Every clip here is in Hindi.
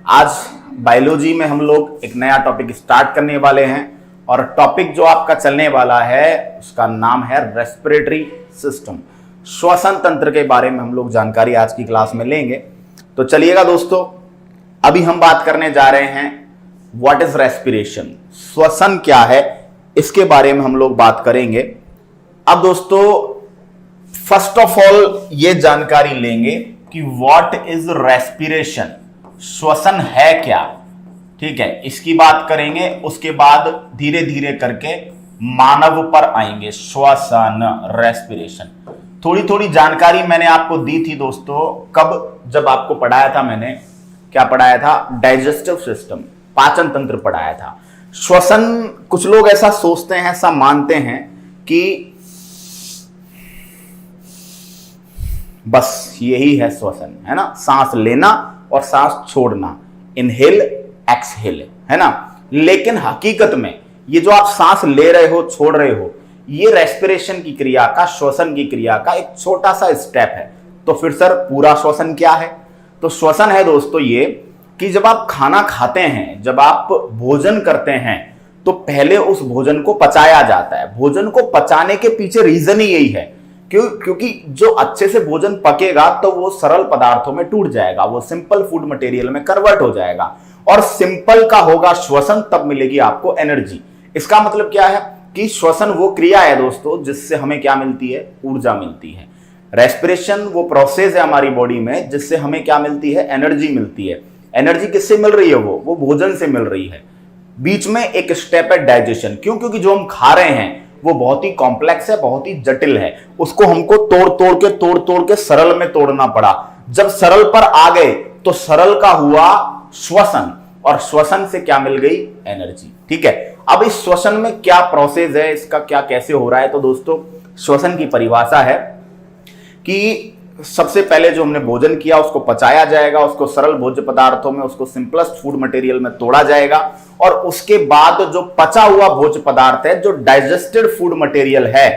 आज बायोलॉजी में हम लोग एक नया टॉपिक स्टार्ट करने वाले हैं और टॉपिक जो आपका चलने वाला है उसका नाम है रेस्पिरेटरी सिस्टम। श्वसन तंत्र के बारे में हम लोग जानकारी आज की क्लास में लेंगे। तो चलिएगा दोस्तों, अभी हम बात करने जा रहे हैं व्हाट इज रेस्पिरेशन, श्वसन क्या है, इसके बारे में हम लोग बात करेंगे। अब दोस्तों फर्स्ट ऑफ ऑल ये जानकारी लेंगे कि व्हाट इज रेस्पिरेशन, श्वसन है क्या, ठीक है, इसकी बात करेंगे। उसके बाद धीरे धीरे करके मानव पर आएंगे। श्वसन, रेस्पिरेशन, थोड़ी थोड़ी जानकारी मैंने आपको दी थी दोस्तों। कब? जब आपको पढ़ाया था, मैंने क्या पढ़ाया था, डाइजेस्टिव सिस्टम, पाचन तंत्र पढ़ाया था। श्वसन, कुछ लोग ऐसा सोचते हैं, ऐसा मानते हैं कि बस यही है श्वसन, है ना, सांस लेना और सांस छोड़ना, इनहेल एक्सहेल, है ना। लेकिन हकीकत में ये जो आप सांस ले रहे हो, छोड़ रहे हो, ये रेस्पिरेशन की क्रिया का, श्वसन की क्रिया का एक छोटा सा स्टेप है। तो फिर सर पूरा श्वसन क्या है? तो श्वसन है दोस्तों ये कि जब आप खाना खाते हैं, जब आप भोजन करते हैं, तो पहले उस भोजन को पचाया जाता है। भोजन को पचाने के पीछे रीजन ही यही है, क्योंकि जो अच्छे से भोजन पकेगा तो वो सरल पदार्थों में टूट जाएगा, वो सिंपल फूड मटेरियल में कन्वर्ट हो जाएगा और सिंपल का होगा श्वसन, तब मिलेगी आपको एनर्जी। इसका मतलब क्या है कि श्वसन वो क्रिया है दोस्तों जिससे हमें क्या मिलती है, ऊर्जा मिलती है। रेस्पिरेशन वो प्रोसेस है हमारी बॉडी में जिससे हमें क्या मिलती है, एनर्जी मिलती है। एनर्जी किससे मिल रही है? वो भोजन से मिल रही है। बीच में एक स्टेप है डाइजेशन। क्यों? क्योंकि जो हम खा रहे हैं वो बहुत ही कॉम्प्लेक्स है, बहुत ही जटिल है। उसको हमको तोड़ तोड़ के सरल में तोड़ना पड़ा। जब सरल पर आ गए तो सरल का हुआ श्वसन और श्वसन से क्या मिल गई, एनर्जी। ठीक है, अब इस श्वसन में क्या प्रोसेस है, इसका क्या कैसे हो रहा है? तो दोस्तों श्वसन की परिभाषा है कि सबसे पहले जो हमने भोजन किया उसको पचाया जाएगा, उसको सरल भोज्य पदार्थों में, उसको सिंपलेस्ट फूड मटेरियल में तोड़ा जाएगा और उसके बाद जो पचा हुआ भोज्य पदार्थ है, जो डाइजेस्टेड फूड मटेरियल है,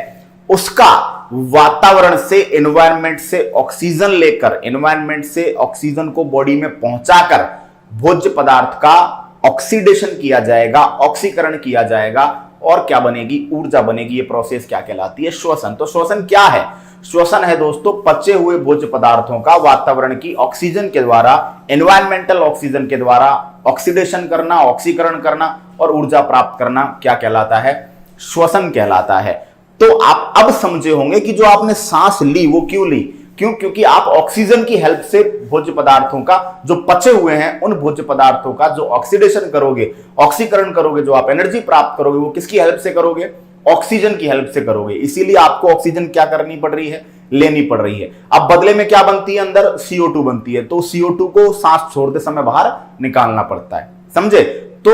उसका वातावरण से, एनवायरनमेंट से ऑक्सीजन लेकर, एनवायरनमेंट से ऑक्सीजन को बॉडी में पहुंचाकर भोज्य पदार्थ का ऑक्सीडेशन किया जाएगा, ऑक्सीकरण किया जाएगा और क्या बनेगी, ऊर्जा बनेगी। ये प्रोसेस क्या कहलाती है, श्वसन। तो श्वसन क्या है? श्वसन है दोस्तों पचे हुए भोज्य पदार्थों का वातावरण की ऑक्सीजन के द्वारा, एनवायरमेंटल ऑक्सीजन के द्वारा ऑक्सीडेशन करना, ऑक्सीकरण करना और ऊर्जा प्राप्त करना क्या कहलाता है, श्वसन कहलाता है। तो आप अब समझे होंगे कि जो आपने सांस ली वो क्यों ली। क्यों? क्योंकि आप ऑक्सीजन की हेल्प से भोज्य पदार्थों का, जो पचे हुए हैं उन भोज्य पदार्थों का जो ऑक्सीडेशन करोगे, ऑक्सीकरण करोगे, जो आप एनर्जी प्राप्त करोगे, वो किसकी हेल्प से करोगे, ऑक्सीजन की हेल्प से करोगे। इसीलिए आपको ऑक्सीजन क्या करनी पड़ रही है, लेनी पड़ रही है। अब बदले में क्या बनती है, अंदर CO2 बनती है, तो CO2 को सांस छोड़ते समय बाहर निकालना पड़ता है, समझे। तो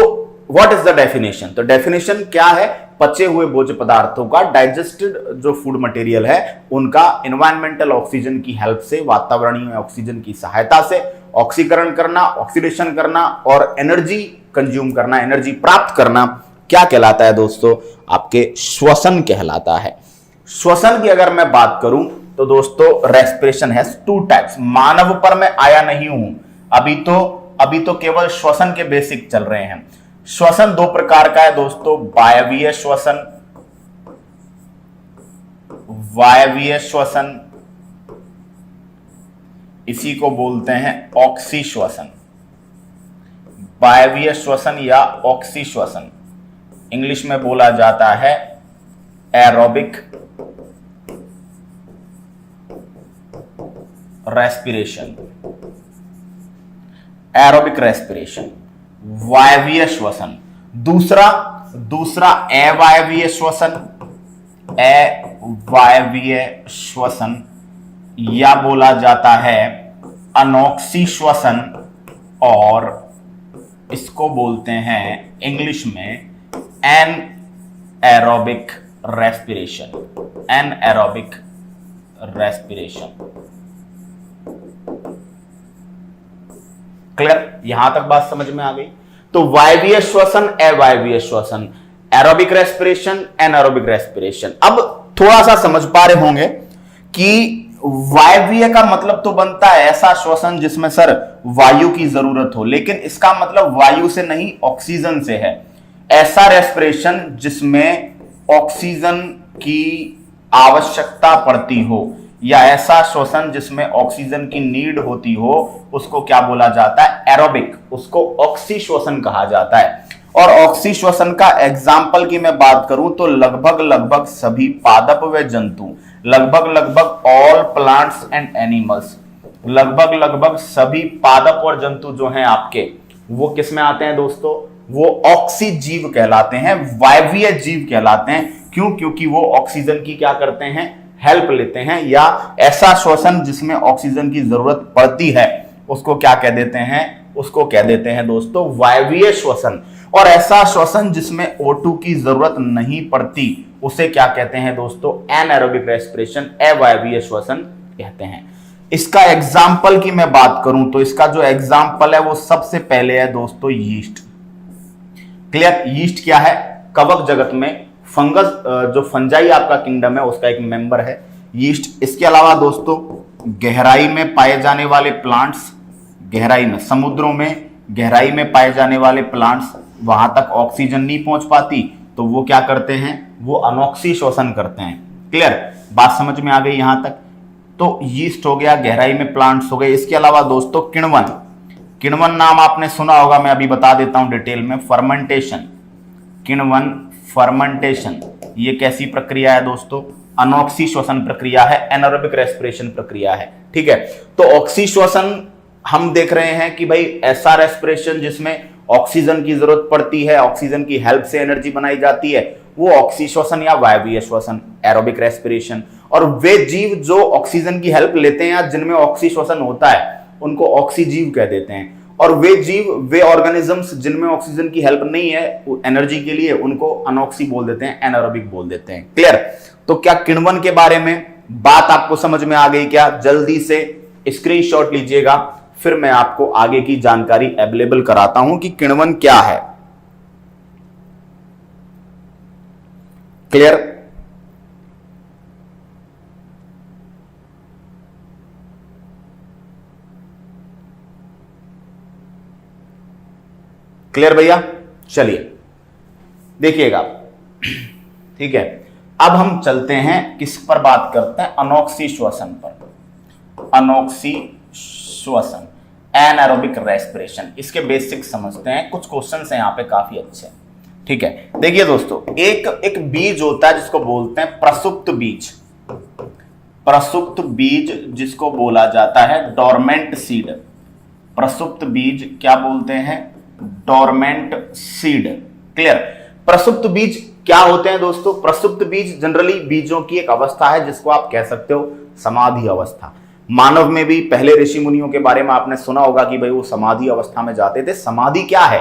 व्हाट इज द डेफिनेशन? तो डेफिनेशन क्या है, पचे हुए भोज्य पदार्थों का, डाइजेस्टेड जो फूड मटेरियल है उनका एनवायरमेंटल ऑक्सीजन की हेल्प से, वातावरणीय ऑक्सीजन की सहायता से ऑक्सीकरण करना, ऑक्सीडेशन करना और एनर्जी कंज्यूम करना, एनर्जी प्राप्त करना क्या कहलाता है दोस्तों, आपके श्वसन कहलाता है। श्वसन की अगर मैं बात करूं तो दोस्तों रेस्पिरेशन है 2 टाइप्स। मानव पर मैं आया नहीं हूं, अभी तो केवल श्वसन के बेसिक चल रहे हैं। श्वसन 2 प्रकार का है दोस्तों, वायवीय श्वसन, वायवीय श्वसन, इसी को बोलते हैं ऑक्सी श्वसन। वायवीय श्वसन या ऑक्सी श्वसन, इंग्लिश में बोला जाता है एरोबिक रेस्पिरेशन, एरोबिक रेस्पिरेशन, वायवीय श्वसन। दूसरा अवायवीय श्वसन, अवायवीय श्वसन या बोला जाता है अनॉक्सी श्वसन और इसको बोलते हैं इंग्लिश में anaerobic respiration, anaerobic respiration. Clear? यहां तक बात समझ में आ गई? तो वायवीय श्वसन, अवायवीय श्वसन, एरोबिक रेस्पिरेशन, एनारोबिक रेस्पिरेशन। अब थोड़ा सा समझ पा रहे होंगे कि वायवीय का मतलब तो बनता है ऐसा श्वसन जिसमें सर वायु की जरूरत हो, लेकिन इसका मतलब वायु से नहीं ऑक्सीजन से है। ऐसा रेस्पिरेशन जिसमें ऑक्सीजन की आवश्यकता पड़ती हो, या ऐसा श्वसन जिसमें ऑक्सीजन की नीड होती हो, उसको क्या बोला जाता है? एरोबिक। उसको ऑक्सी श्वसन कहा जाता है। और ऑक्सी श्वसन का एग्जाम्पल की मैं बात करूं तो लगभग लगभग सभी पादप व जंतु, लगभग ऑल प्लांट्स एंड एनिमल्स, लगभग सभी पादप और जंतु जो हैं आपके, वो किस में आते हैं दोस्तों? वो ऑक्सी जीव कहलाते हैं, वायवीय जीव कहलाते हैं। क्यों? क्योंकि वो ऑक्सीजन की क्या करते हैं? हेल्प लेते हैं, या ऐसा श्वसन जिसमें ऑक्सीजन की जरूरत पड़ती है उसको क्या कह देते हैं? उसको कह देते हैं दोस्तों वायवीय श्वसन। और ऐसा श्वसन जिसमें O2 की जरूरत नहीं पड़ती उसे क्या कहते हैं दोस्तों? एनाएरोबिक रेस्पिरेशन, अवायवीय श्वसन कहते हैं। इसका एग्जाम्पल की मैं बात करूं तो इसका जो एग्जाम्पल है वो सबसे पहले है दोस्तों यीस्ट। क्लियर? यीस्ट क्या है? कवक जगत में फंगस, जो फंजाई आपका किंगडम है उसका एक मेंबर है यीस्ट। इसके अलावा दोस्तों गहराई में पाए जाने वाले प्लांट्स, गहराई में, समुद्रों में गहराई में पाए जाने वाले प्लांट्स, वहां तक ऑक्सीजन नहीं पहुंच पाती तो वो क्या करते हैं? वो अनॉक्सी श्वसन करते हैं। क्लियर? बात समझ में आ गई यहां तक? तो यीस्ट हो गया, गहराई में प्लांट्स हो गए। इसके अलावा दोस्तों किण्वन, किण्वन नाम आपने सुना होगा, मैं अभी बता देता हूं डिटेल में। फर्मेंटेशन, किण्वन फर्मेंटेशन, ये कैसी प्रक्रिया है दोस्तों? अनॉक्सी श्वसन प्रक्रिया है, एनारोबिक रेस्पिरेशन प्रक्रिया है। ठीक है, तो ऑक्सी श्वसन हम देख रहे हैं कि भाई ऐसा रेस्पिरेशन जिसमें ऑक्सीजन की जरूरत पड़ती है, ऑक्सीजन की हेल्प से एनर्जी बनाई जाती है, वो ऑक्सी श्वसन या वायवीय श्वसन, एरोबिक रेस्पिरेशन। और वे जीव जो ऑक्सीजन की हेल्प लेते हैं या जिनमें ऑक्सी श्वसन होता है उनको ऑक्सी जीव कह देते हैं। और वे जीव, वे ऑर्गेनिजम्स जिनमें ऑक्सीजन की हेल्प नहीं है एनर्जी के लिए, उनको अनॉक्सी बोल देते हैं, एनारोबिक बोल देते हैं। क्लियर? तो क्या किण्वन के बारे में बात आपको समझ में आ गई क्या? जल्दी से स्क्रीनशॉट लीजिएगा, फिर मैं आपको आगे की जानकारी अवेलेबल कराता हूं कि किण्वन क्या है। क्लियर? क्लियर भैया? चलिए देखिएगा। ठीक है, अब हम चलते हैं किस पर बात करते हैं? अनॉक्सी श्वसन पर। अनॉक्सी श्वसन, एनारोबिक रेस्पिरेशन, इसके बेसिक समझते हैं। कुछ क्वेश्चंस हैं यहाँ पे काफी अच्छे। ठीक है, देखिए दोस्तों, एक बीज होता है जिसको बोलते हैं प्रसुप्त बीज। प्रसुप्त बीज जिसको बोला जाता है डोरमेंट सीड। प्रसुप्त बीज क्या बोलते हैं? Dormant seed. क्लियर? प्रसुप्त बीज क्या होते हैं दोस्तों? प्रसुप्त बीज जनरली बीजों की एक अवस्था है जिसको आप कह सकते हो समाधि अवस्था। मानव में भी पहले ऋषि मुनियों के बारे में आपने सुना होगा कि भाई वो समाधि अवस्था में जाते थे। समाधि क्या है?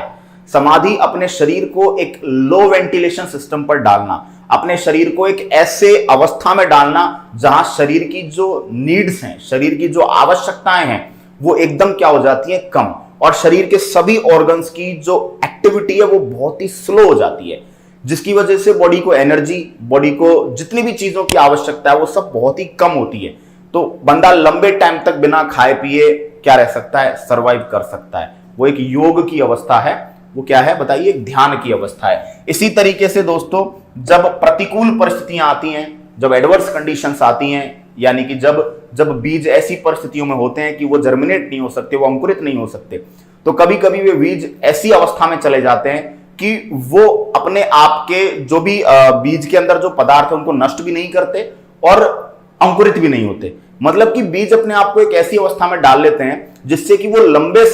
समाधि अपने शरीर को एक लो वेंटिलेशन सिस्टम पर डालना, अपने शरीर को एक ऐसे अवस्था में डालना जहां शरीर की जो नीड्स हैं, शरीर की जो आवश्यकताएं हैं, वो एकदम क्या हो जाती है? कम। और शरीर के सभी ऑर्गन्स की जो एक्टिविटी है वो बहुत ही स्लो हो जाती है, जिसकी वजह से बॉडी को एनर्जी, बॉडी को जितनी भी चीजों की आवश्यकता है वो सब बहुत ही कम होती है। तो बंदा लंबे टाइम तक बिना खाए पिए क्या रह सकता है? सरवाइव कर सकता है। वो एक योग की अवस्था है। वो क्या है बताइए? एक ध्यान की अवस्था है। इसी तरीके से दोस्तों जब प्रतिकूल परिस्थितियां आती हैं, जब एडवर्स कंडीशंस आती हैं, यानी कि जब बीज ऐसी परिस्थितियों में होते हैं कि वो जर्मिनेट नहीं हो सकते, वो अंकुरित नहीं हो सकते, तो कभी कभी वे बीज ऐसी अवस्था में चले जाते हैं कि वो अपने आप के जो भी बीज के अंदर जो पदार्थ है उनको नष्ट भी नहीं करते और अंकुरित भी नहीं होते। मतलब कि बीज अपने आप को एक ऐसी अवस्था में डाल लेते हैं जिससे कि वो लंबे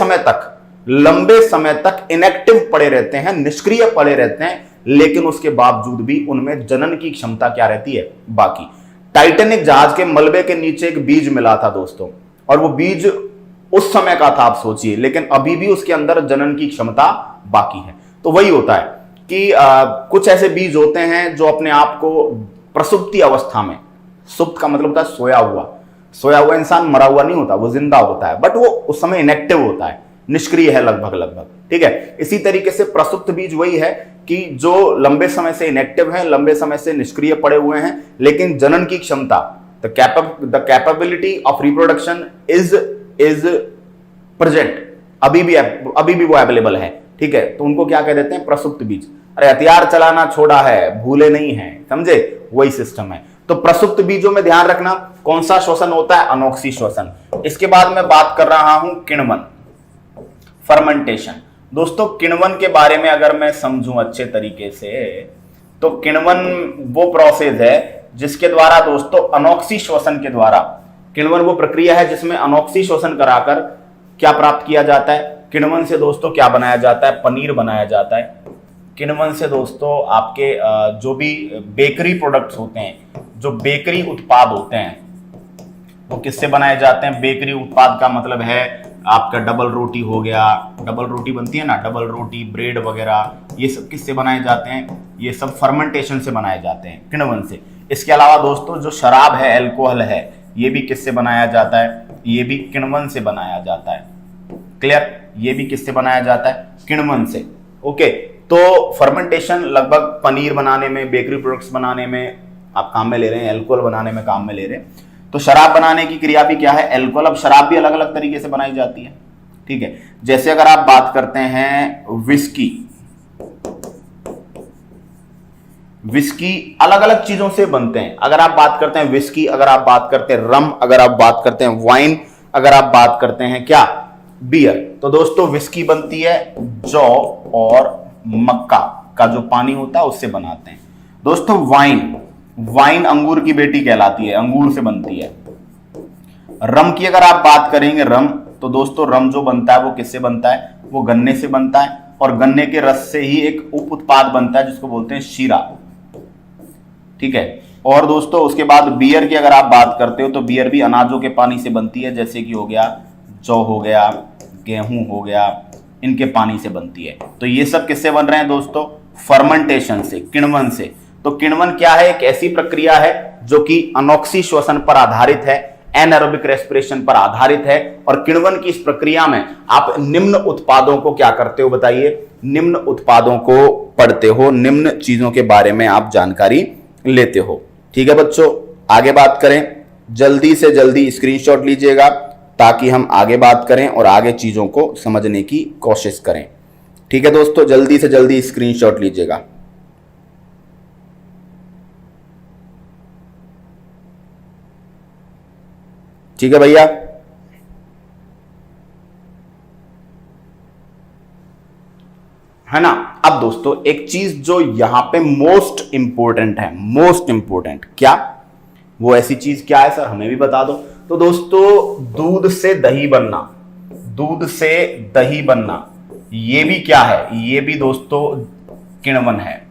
समय तक इनएक्टिव पड़े रहते हैं, निष्क्रिय पड़े रहते हैं, लेकिन उसके बावजूद भी उनमें जनन की क्षमता क्या रहती है? बाकी। टाइटैनिक जहाज के मलबे के नीचे एक बीज मिला था दोस्तों, और वो बीज उस समय का था, आप सोचिए, लेकिन अभी भी उसके अंदर जनन की क्षमता बाकी है। तो वही होता है कि कुछ ऐसे बीज होते हैं जो अपने आप को प्रसुप्ति अवस्था में, सुप्त का मतलब होता है सोया हुआ इंसान मरा हुआ नहीं होता, वो जिंदा होता है, बट वो उस समय इनएक्टिव होता है, निष्क्रिय है लगभग। ठीक है, इसी तरीके से प्रसुप्त बीज वही है कि जो लंबे समय से इनएक्टिव है, लंबे समय से निष्क्रिय पड़े हुए हैं, लेकिन जनन की क्षमता the capability of reproduction is present, अभी भी वो अवेलेबल है, ठीक है। तो उनको क्या कह देते हैं, प्रसुप्त बीज। अरे हथियार चलाना छोड़ा है, भूले नहीं है, समझे, वही सिस्टम है। तो प्रसुप्त बीजों में ध्यान रखना कौन सा श्वसन होता है, अनोक्सी श्वसन। इसके बाद मैं बात कर रहा हूं किण्वन, फर्मेंटेशन। दोस्तों किण्वन के बारे में अगर मैं समझूं अच्छे तरीके से, तो किण्वन वो प्रोसेस है जिसके द्वारा दोस्तों अनोक्सी श्वसन के द्वारा, किण्वन वो प्रक्रिया है जिसमें अनोक्सी श्वसन कराकर क्या प्राप्त किया जाता है, किण्वन से दोस्तों क्या बनाया जाता है, पनीर बनाया जाता है। किण्वन से दोस्तों आपके जो भी बेकरी प्रोडक्ट्स होते हैं, जो बेकरी उत्पाद होते हैं, वो किससे बनाए जाते हैं। बेकरी उत्पाद का मतलब है आपका डबल रोटी हो गया, डबल रोटी बनती है ना, डबल रोटी, ब्रेड वगैरह, ये सब किससे बनाए जाते हैं, ये सब फर्मेंटेशन से बनाए जाते हैं, किण्वन से। इसके अलावा दोस्तों जो शराब है, अल्कोहल है, ये भी किससे बनाया जाता है, ये भी किण्वन से बनाया जाता है। क्लियर, ये भी किससे बनाया जाता है, किण्वन से। ओके, तो फर्मेंटेशन लगभग पनीर बनाने में, बेकरी प्रोडक्ट्स बनाने में आप काम में ले रहे हैं, अल्कोहल बनाने में काम में ले रहे हैं। तो शराब बनाने की क्रिया भी क्या है, अल्कोहल। अब शराब भी अलग अलग तरीके से बनाई जाती है, ठीक है। जैसे अगर आप बात करते हैं विस्की, विस्की अलग अलग चीजों से बनते हैं। अगर आप बात करते हैं विस्की, अगर आप बात करते हैं रम, अगर आप बात करते हैं वाइन, अगर आप बात करते हैं क्या, बियर। तो दोस्तों विस्की बनती है जौ और मक्का का जो पानी होता है उससे बनाते हैं। दोस्तों वाइन, वाइन अंगूर की बेटी कहलाती है, अंगूर से बनती है। रम की अगर आप बात करेंगे, रम, तो दोस्तों रम जो बनता है वो किससे बनता है, वो गन्ने से बनता है, और गन्ने के रस से ही एक उप उत्पाद बनता है जिसको बोलते हैं शीरा, ठीक है। और दोस्तों उसके बाद बियर की अगर आप बात करते हो, तो बियर भी अनाजों के पानी से बनती है, जैसे कि हो गया जौ हो गया, गेहूं हो गया, इनके पानी से बनती है। तो ये सब किससे बन रहे हैं दोस्तों, फर्मेंटेशन से, किण्वन से। तो किण्वन क्या है, एक ऐसी प्रक्रिया है जो कि अनोक्सी श्वसन पर आधारित है, एनारोबिक रेस्पिरेशन पर आधारित है। और किण्वन की इस प्रक्रिया में आप निम्न उत्पादों को क्या करते हो बताइए, निम्न उत्पादों को पढ़ते हो, निम्न चीजों के बारे में आप जानकारी लेते हो, ठीक है बच्चों। आगे बात करें, जल्दी से जल्दी स्क्रीनशॉट लीजिएगा ताकि हम आगे बात करें और आगे चीजों को समझने की कोशिश करें, ठीक है दोस्तों। जल्दी से जल्दी स्क्रीनशॉट लीजिएगा। ठीक है भैया, है ना। अब दोस्तों एक चीज जो यहां पे मोस्ट इंपोर्टेंट है, मोस्ट इंपोर्टेंट, क्या वो ऐसी चीज क्या है सर, हमें भी बता दो। तो दोस्तों दूध से दही बनना, दूध से दही बनना, ये भी क्या है, ये भी दोस्तों किण्वन है,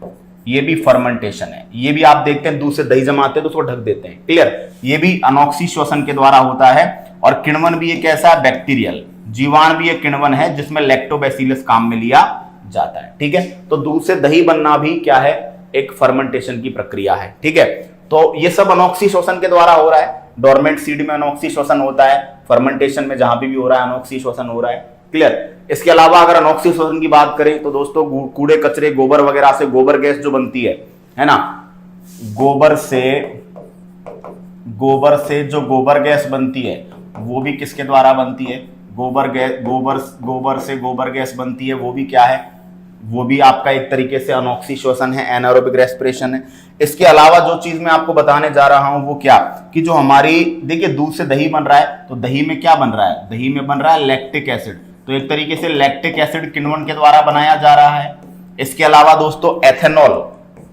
ये भी फर्मेंटेशन है। ये भी आप देखते हैं दूध से दही जमाते हैं तो उसको ढक देते हैं, क्लियर। ये भी अनोक्सी श्वसन के द्वारा होता है। और किण्वन भी एक ऐसा बैक्टीरियल जीवाणु भी एक किण्वन है जिसमें लैक्टोबैसिलस काम में लिया जाता है, ठीक है। तो दूध से दही बनना भी क्या है, एक फर्मेंटेशन की प्रक्रिया है, ठीक है। तो ये सब अनोक्सी श्वसन के द्वारा हो रहा है। डोरमेंट सीड में अनोक्सी श्वसन होता है, फर्मेंटेशन में जहां भी हो रहा है अनोक्सी श्वसन हो रहा है, क्लियर। इसके अलावा अगर अनोक्सी श्वसन की बात करें तो दोस्तों कूड़े कचरे, गोबर वगैरह से गोबर गैस जो बनती है ना, गोबर से जो गोबर गैस बनती है वो भी किसके द्वारा बनती है, गोबर से गोबर गैस बनती है, वो भी क्या है, वो भी आपका एक तरीके से अनोक्सी श्वसन है, एनारोबिक रेस्पिरेशन है। इसके अलावा जो चीज मैं आपको बताने जा रहा हूं वो क्या, कि जो हमारी देखिए दूध से दही बन रहा है, तो दही में क्या बन रहा है, दही में बन रहा है लैक्टिक एसिड। तो एक तरीके से लैक्टिक एसिड किण्वन के द्वारा बनाया जा रहा है। इसके अलावा दोस्तों एथेनॉल,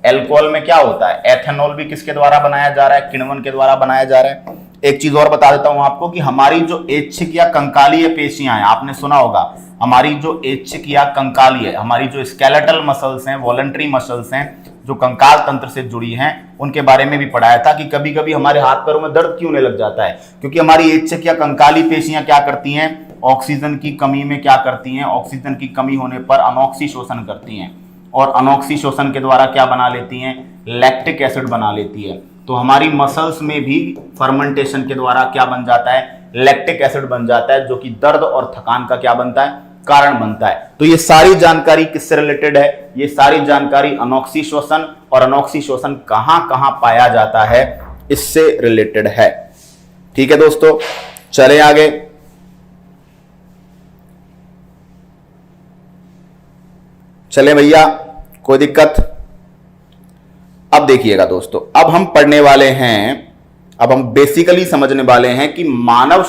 एल्कोहल में क्या होता है, एथेनॉल भी किसके द्वारा बनाया जा रहा है, किण्वन के द्वारा बनाया जा रहा है। एक चीज और बता देता हूं आपको कि हमारी जो ऐच्छिक या कंकालीय पेशियां हैं, आपने सुना होगा, हमारी जो ऐच्छिक या कंकालीय, हमारी जो स्केलेटल मसल्स हैं, वॉलंटरी मसल्स हैं, जो कंकाल तंत्र से जुड़ी हैं, उनके बारे में भी पढ़ाया था कि कभी कभी हमारे हाथ पैरों में दर्द क्यों होने लग जाता है, क्योंकि हमारी ऐच्छिक या कंकाली पेशियां क्या करती हैं, ऑक्सीजन की कमी में क्या करती हैं, ऑक्सीजन की कमी होने पर अनोक्सी शोषण करती हैं, और अनोक्सी शोषण के द्वारा क्या बना लेती हैं, लैक्टिक एसिड बना लेती है। तो हमारी मसल्स में भी फर्मेंटेशन के द्वारा क्या बन जाता है, लैक्टिक एसिड बन जाता है, जो कि दर्द और थकान का क्या बनता है, कारण बनता है। तो ये सारी जानकारी किससे रिलेटेड है, ये सारी जानकारी अनोक्सी श्वसन, और अनोक्सी श्वसन कहां कहां पाया जाता है, इससे रिलेटेड है। ठीक है दोस्तों, चले आगे। चले भैया, कोई दिक्कत? अब देखिएगा दोस्तों, अब हम पढ़ने वाले हैं, अब हम बेसिकली समझने वाले हैं कि मानव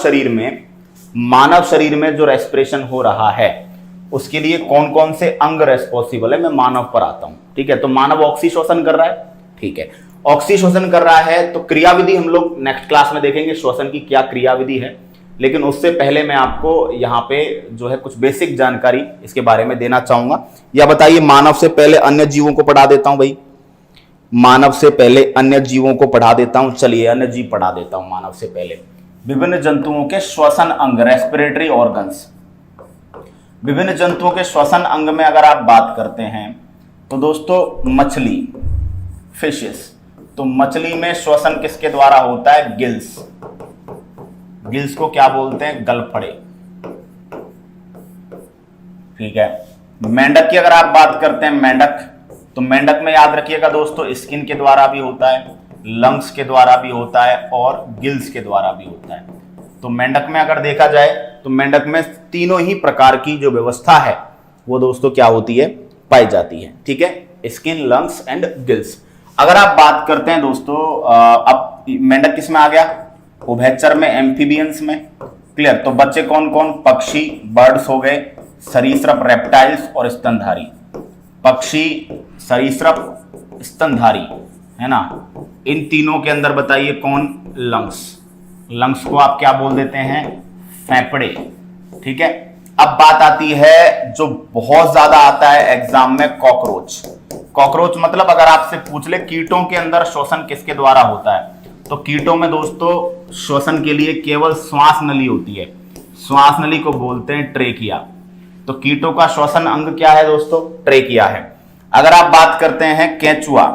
शरीर में जो रेस्पिरेशन हो रहा है उसके लिए कौन कौन से अंग रेस्पॉन्सिबल है। मैं मानव पर आता हूं। ठीक है, तो मानव ऑक्सीश्वसन कर रहा है। ठीक है, ऑक्सीश्वसन कर रहा है तो क्रियाविधि हम लोग नेक्स्ट क्लास में देखेंगे, श्वसन की क्या क्रियाविधि है। लेकिन उससे पहले मैं आपको यहां पे जो है कुछ बेसिक जानकारी इसके बारे में देना चाहूंगा। या बताइए, मानव से पहले अन्य जीवों को पढ़ा देता हूं भाई, मानव से पहले अन्य जीवों को पढ़ा देता हूं। चलिए अन्य जीव पढ़ा देता हूं मानव से पहले। विभिन्न जंतुओं के श्वसन अंग, रेस्पिरेटरी ऑर्गन्स। विभिन्न जंतुओं के श्वसन अंग में अगर आप बात करते हैं तो दोस्तों मछली, फिशेस, तो मछली में श्वसन किसके द्वारा होता है? गिल्स। गिल्स को क्या बोलते हैं? गलफड़े। ठीक है, मेंढक की अगर आप बात करते हैं, मेंढक, तो मेंढक में याद रखिएगा दोस्तों, स्किन के द्वारा भी होता है, लंग्स के द्वारा भी होता है और गिल्स के द्वारा भी होता है। तो मेंढक में अगर देखा जाए तो मेंढक में तीनों ही प्रकार की जो व्यवस्था है वो दोस्तों क्या होती है? पाई जाती है। ठीक है, स्किन, लंग्स एंड गिल्स। अगर आप बात करते हैं दोस्तों, अब मेंढक किस में आ गया? उभयचर में, एम्फीबियंस में। क्लियर? तो बच्चे कौन कौन? पक्षी, बर्ड्स हो गए, सरीसृप, रेप्टाइल्स और स्तनधारी। पक्षी, सरीसृप, स्तनधारी, है ना। इन तीनों के अंदर बताइए कौन? लंग्स। लंग्स को आप क्या बोल देते हैं? फेफड़े। ठीक है, अब बात आती है जो बहुत ज्यादा आता है एग्जाम में, कॉकरोच। कॉकरोच मतलब अगर आपसे पूछ ले कीटों के अंदर श्वसन किसके द्वारा होता है, तो कीटों में दोस्तों श्वसन के लिए केवल श्वास नली होती है। श्वास नली को बोलते हैं ट्रेकिया। तो कीटों का श्वसन अंग क्या है दोस्तों? ट्रेकिया है। अगर आप बात करते हैं केंचुआ,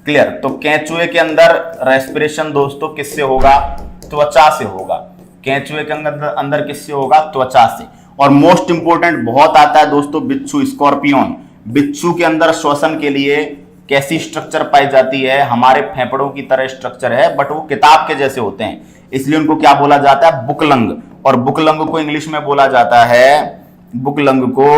क्लियर, तो केंचुए के अंदर रेस्पिरेशन दोस्तों किससे होगा? त्वचा से होगा। केंचुए के अंदर किससे होगा? त्वचा से। और मोस्ट इंपोर्टेंट बहुत आता है दोस्तों, बिच्छू, स्कॉर्पियन। बिच्छू के अंदर श्वसन के लिए कैसी स्ट्रक्चर पाई जाती है? हमारे फेफड़ों की तरह स्ट्रक्चर है, बट वो किताब के जैसे होते हैं, इसलिए उनको क्या बोला जाता है? बुकलंग। और बुकलंग को इंग्लिश में बोला जाता है, बुकलंग को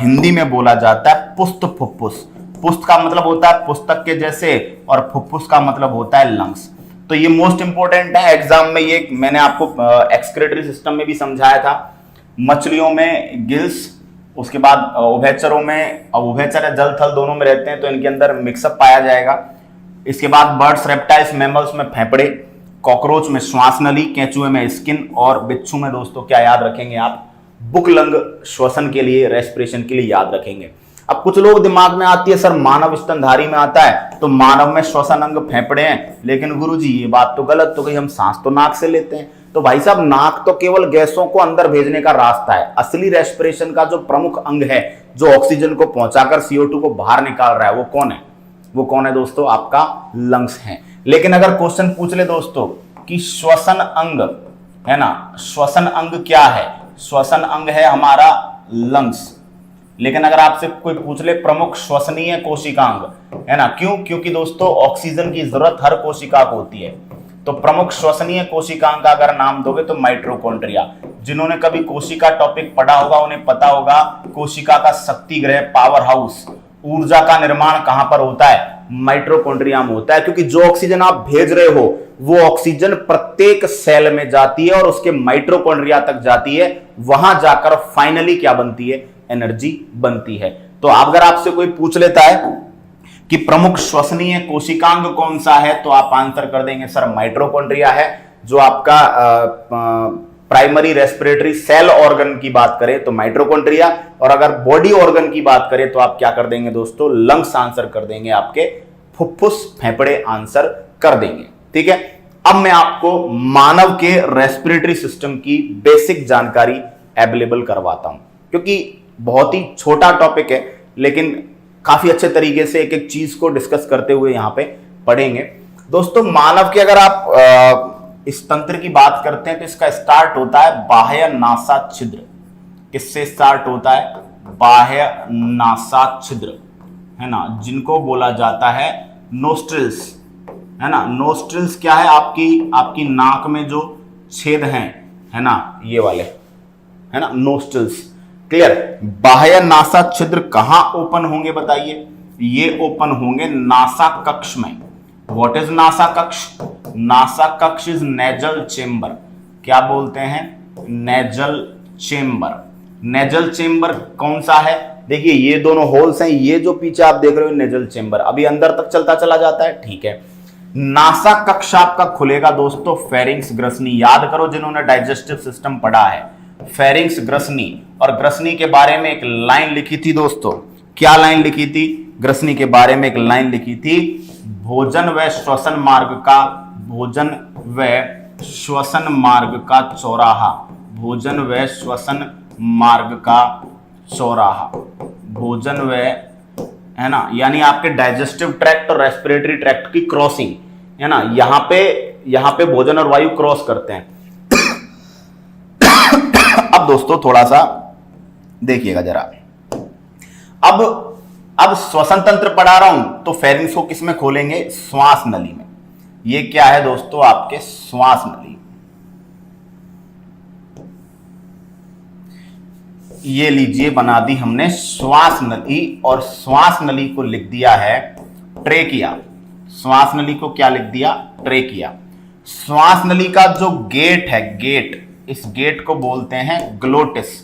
हिंदी में बोला जाता है पुस्त फुफ्फुस। पुस्त का मतलब होता है पुस्तक के जैसे और फुफ्फुस का मतलब होता है लंग्स। तो ये मोस्ट इंपोर्टेंट है एग्जाम में। ये मैंने आपको एक्सक्रीटरी सिस्टम में भी समझाया था। मछलियों में गिल्स, उसके बाद उभयचरों में, अब उभयचर या जल थल दोनों में रहते हैं तो इनके अंदर मिक्सअप पाया जाएगा। इसके बाद बर्ड्स, रेप्टाइल्स, मैमल्स में फेफड़े, कॉकरोच में श्वास नली, केंचुए में स्किन और बिच्छू में दोस्तों क्या याद रखेंगे आप? बुकलंग। श्वसन के लिए, रेस्पिरेशन के लिए याद रखेंगे। अब कुछ लोग दिमाग में आती है, सर मानव स्तनधारी में आता है तो मानव में श्वसन अंग फेफड़े हैं, लेकिन गुरुजी ये बात तो गलत हो गई, हम सांस तो नाक से लेते हैं। तो भाई साहब, नाक तो केवल गैसों को अंदर भेजने का रास्ता है। असली रेस्पिरेशन का जो प्रमुख अंग है, जो ऑक्सीजन को पहुंचाकर CO2 को बाहर निकाल रहा है, वो कौन है? वो कौन है दोस्तों? आपका लंग्स है। लेकिन अगर क्वेश्चन पूछ ले दोस्तों कि श्वसन अंग, है ना, श्वसन अंग क्या है? श्वसन अंग है हमारा लंग्स। लेकिन अगर आपसे कोई पूछ ले प्रमुख श्वसनीय कोशिकांग, है ना, क्यों? क्योंकि दोस्तों ऑक्सीजन की जरूरत हर कोशिका को होती है। तो प्रमुख श्वसनीय कोशिकांग का अगर नाम दोगे तो माइटोकॉन्ड्रिया। जिन्होंने कभी कोशिका टॉपिक पढ़ा होगा उन्हें पता होगा कोशिका का शक्ति गृह, पावर हाउस, ऊर्जा का निर्माण कहां पर होता है? माइटोकॉन्ड्रिया में होता है। क्योंकि जो ऑक्सीजन आप भेज रहे हो वो ऑक्सीजन प्रत्येक सेल में जाती है और उसके माइटोकॉन्ड्रिया तक जाती है। वहां जाकर फाइनली क्या बनती है? एनर्जी बनती है। तो अगर आपसे कोई पूछ लेता है कि प्रमुख श्वसनीय कोशिकांग कौन सा है, तो आप आंसर कर देंगे सर माइटोकॉन्ड्रिया है। जो आपका प्राइमरी रेस्पिरेटरी सेल ऑर्गन की बात करें तो माइटोकॉन्ड्रिया, और अगर बॉडी ऑर्गन की बात करें तो आप क्या कर देंगे दोस्तों? लंग्स आंसर कर देंगे, आपके फुफ्फुस, फेफड़े आंसर कर देंगे। ठीक है, अब मैं आपको मानव के रेस्पिरेटरी सिस्टम की बेसिक जानकारी अवेलेबल करवाता हूं, क्योंकि बहुत ही छोटा टॉपिक है लेकिन काफी अच्छे तरीके से एक एक चीज को डिस्कस करते हुए यहां पे पढ़ेंगे। दोस्तों मानव की अगर आप इस तंत्र की बात करते हैं तो इसका स्टार्ट होता है बाह्य नासा छिद्र। किससे स्टार्ट होता है? बाह्य नासा छिद्र, है ना, जिनको बोला जाता है नोस्ट्रिल्स। है ना। नोस्ट्रिल्स क्या है, आपकी नाक में जो छेद हैं, है ना, ये वाले, है ना, नोस्ट्रिल्स। क्लियर। बाह्य नासा छिद्र कहां ओपन होंगे बताइए, ये ओपन होंगे नासा कक्ष में। व्हाट इज नासा कक्ष? नासा कक्ष इज नेजल चेंबर। क्या बोलते हैं? Nasal chamber. नेजल चेंबर कौन सा है? देखिए ये दोनों होल्स हैं, ये जो पीछे आप देख रहे हो नेजल चेंबर, अभी अंदर तक चलता चला जाता है, ठीक है। नासा कक्ष आपका खुलेगा दोस्तों फेरिंग्स ग्रसनी। याद करो जिन्होंने डाइजेस्टिव सिस्टम पढ़ा है, फेरिंग्स ग्रसनी। और ग्रसनी के बारे में एक लाइन लिखी थी दोस्तों, क्या लाइन लिखी थी? ग्रसनी के बारे में एक लाइन लिखी थी, भोजन व श्वसन मार्ग का, भोजन व श्वसन मार्ग का चौराहा, भोजन व श्वसन मार्ग का चौराहा, भोजन व, है ना, यानी आपके डाइजेस्टिव ट्रैक्ट और रेस्पिरेटरी ट्रैक्ट की क्रॉसिंग, है ना, यहां पे भोजन और वायु क्रॉस करते हैं। अब दोस्तों थोड़ा सा देखिएगा जरा, अब श्वसन तंत्र पढ़ा रहा हूं तो फेरिंग्स को किस में खोलेंगे? श्वास नली में। ये क्या है दोस्तों? आपके श्वास नली। ये लीजिए बना दी हमने श्वास नली, और श्वास नली को लिख दिया है ट्रेकिया। श्वास नली को क्या लिख दिया? ट्रेकिया। श्वास नली का जो गेट है, गेट, इस गेट को बोलते हैं ग्लोटिस।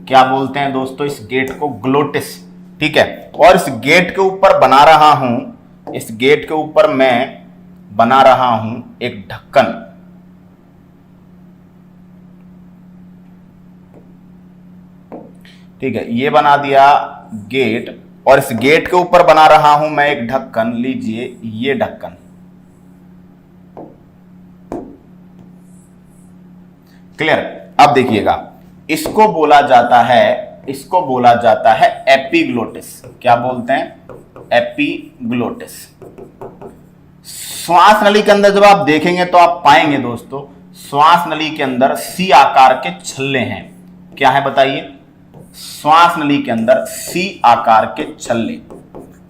क्या बोलते हैं दोस्तों? इस गेट को ग्लोटिस, ठीक है। और इस गेट के ऊपर बना रहा हूं, इस गेट के ऊपर मैं बना रहा हूं एक ढक्कन। ठीक है, ये बना दिया गेट, और इस गेट के ऊपर बना रहा हूं मैं एक ढक्कन। लीजिए ये ढक्कन, क्लियर। अब देखिएगा, इसको बोला जाता है एपिग्लोटिस। क्या बोलते हैं? एपिग्लोटिस। श्वास नली के अंदर जब आप देखेंगे तो आप पाएंगे दोस्तों, श्वास नली के अंदर सी आकार के छल्ले हैं। क्या है बताइए? श्वास नली के अंदर सी आकार के छल्ले।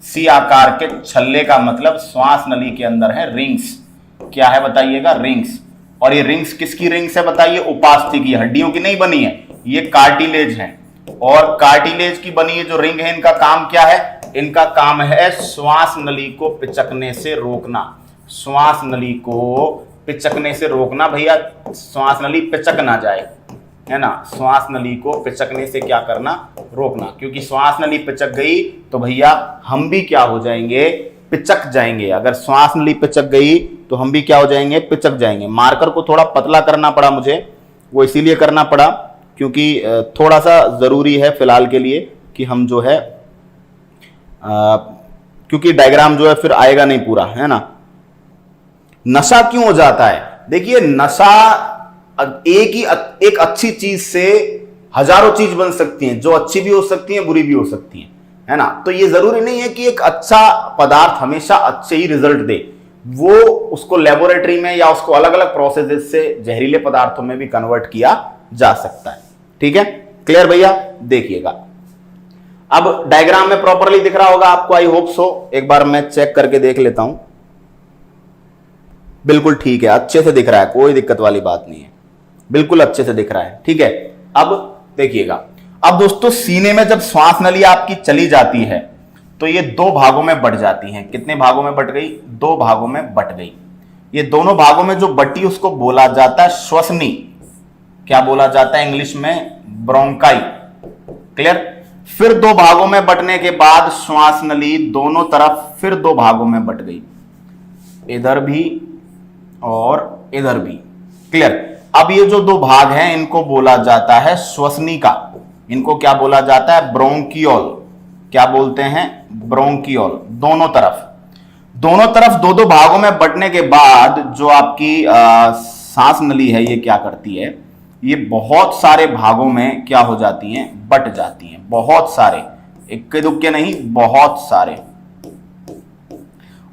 सी आकार के छल्ले का मतलब श्वास नली के अंदर है रिंग्स। क्या है बताइएगा? रिंग्स। और ये रिंग्स किसकी रिंग्स है बताइए? उपास्थि की, हड्डियों की नहीं बनी है, ये कार्टिलेज है। और कार्टिलेज की बनी है जो रिंग है, इनका काम क्या है? इनका काम है श्वास नली को पिचकने से रोकना। श्वास नली को पिचकने से रोकना भैया, श्वास नली पिचक ना जाए, है ना। श्वास नली को पिचकने से क्या करना? रोकना। क्योंकि श्वास नली पिचक गई तो भैया हम भी क्या हो जाएंगे? पिचक जाएंगे। अगर श्वास नली पिचक गई तो हम भी क्या हो जाएंगे? पिचक जाएंगे। मार्कर को थोड़ा पतला करना पड़ा मुझे, वो इसीलिए करना पड़ा क्योंकि थोड़ा सा जरूरी है फिलहाल के लिए कि हम जो है क्योंकि डायग्राम जो है फिर आएगा नहीं पूरा, है ना। नशा क्यों हो जाता है? देखिए नशा एक अच्छी चीज से हजारों चीज बन सकती हैं, जो अच्छी भी हो सकती हैं, बुरी भी हो सकती हैं, है ना। तो ये जरूरी नहीं है कि एक अच्छा पदार्थ हमेशा अच्छे ही रिजल्ट दे। वो उसको लेबोरेटरी में या उसको अलग अलग प्रोसेस से जहरीले पदार्थों में भी कन्वर्ट किया जा सकता है। ठीक है, क्लियर भैया? देखिएगा अब डायग्राम में प्रॉपरली दिख रहा होगा आपको, आई होप सो। एक बार मैं चेक करके देख लेता हूं। बिल्कुल ठीक है, अच्छे से दिख रहा है, कोई दिक्कत वाली बात नहीं है, बिल्कुल अच्छे से दिख रहा है। ठीक है, अब देखिएगा। अब दोस्तों सीने में जब श्वास नली आपकी चली जाती है तो ये दो भागों में बट जाती है। कितने भागों में बट गई? दो भागों में बट गई। ये दोनों भागों में जो बटी उसको बोला जाता है श्वसनी। क्या बोला जाता है इंग्लिश में? ब्रोंकाई। क्लियर? फिर दो भागों में बटने के बाद श्वास नली दोनों तरफ फिर दो भागों में बट गई, इधर भी और इधर भी। क्लियर? अब ये जो दो भाग हैं इनको बोला जाता है श्वसनिका। इनको क्या बोला जाता है? ब्रोंकियोल। क्या बोलते हैं? ब्रोंकियोल। दोनों तरफ दो दो भागों में बटने के बाद जो आपकी सांस नली है ये क्या करती है? ये बहुत सारे भागों में क्या हो जाती हैं? बट जाती हैं। बहुत सारे, इक्के दुक्के नहीं, बहुत सारे।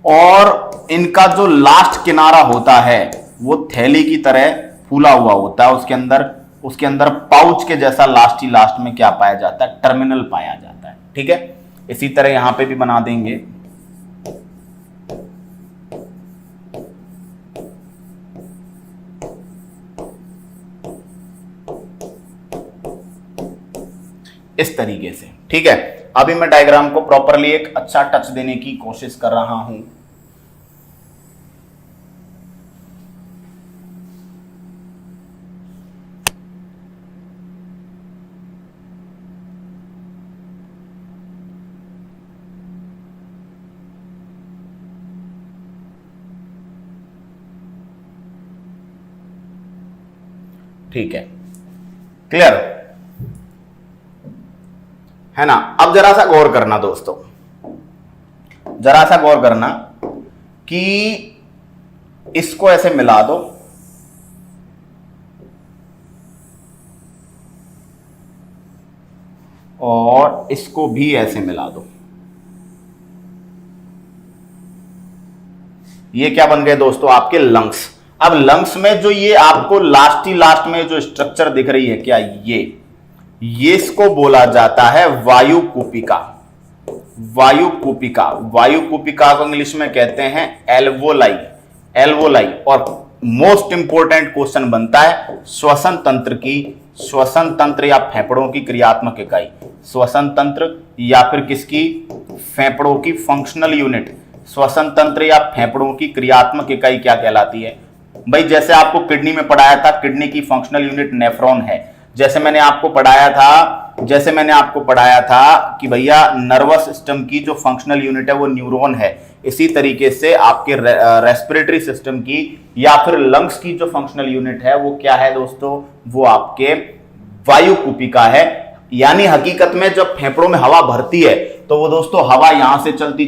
और इनका जो लास्ट किनारा होता है वो थैली की तरह फूला हुआ होता है। उसके अंदर पाउच के जैसा लास्ट में क्या पाया जाता है? टर्मिनल पाया जाता है। ठीक है, इसी तरह यहां पे भी बना देंगे। इस तरीके से, ठीक है। अभी मैं डायग्राम को प्रॉपरली एक अच्छा टच देने की कोशिश कर रहा हूं। ठीक है, क्लियर है ना। अब जरा सा गौर करना दोस्तों, जरा सा गौर करना कि इसको ऐसे मिला दो और इसको भी ऐसे मिला दो। ये क्या बन गए दोस्तों, आपके लंग्स। अब लंग्स में जो ये आपको लास्ट में जो स्ट्रक्चर दिख रही है, क्या ये इसको बोला जाता है वायु कूपिका। वायु कूपिका, वायु कूपिका को इंग्लिश में कहते हैं एल्वोलाई। एल्वोलाई। और मोस्ट इंपोर्टेंट क्वेश्चन बनता है श्वसन तंत्र की, श्वसन तंत्र या फेफड़ों की क्रियात्मक इकाई, श्वसन तंत्र या फिर किसकी, फेफड़ों की फंक्शनल यूनिट। श्वसन तंत्र या फेफड़ों की क्रियात्मक इकाई क्या कहलाती है भाई? जैसे आपको किडनी में पढ़ाया था, किडनी की फंक्शनल यूनिट नेफ्रॉन है। जैसे मैंने आपको पढ़ाया था कि भैया नर्वस सिस्टम की जो फंक्शनल यूनिट है वो न्यूरॉन है। इसी तरीके से आपके रेस्पिरेटरी सिस्टम की या फिर लंग्स की जो फंक्शनल यूनिट है वो क्या है दोस्तों, वो आपके वायु कूपिका है। यानी हकीकत में जब फेफड़ों में हवा भरती है तो वो दोस्तों हवा यहां से चलती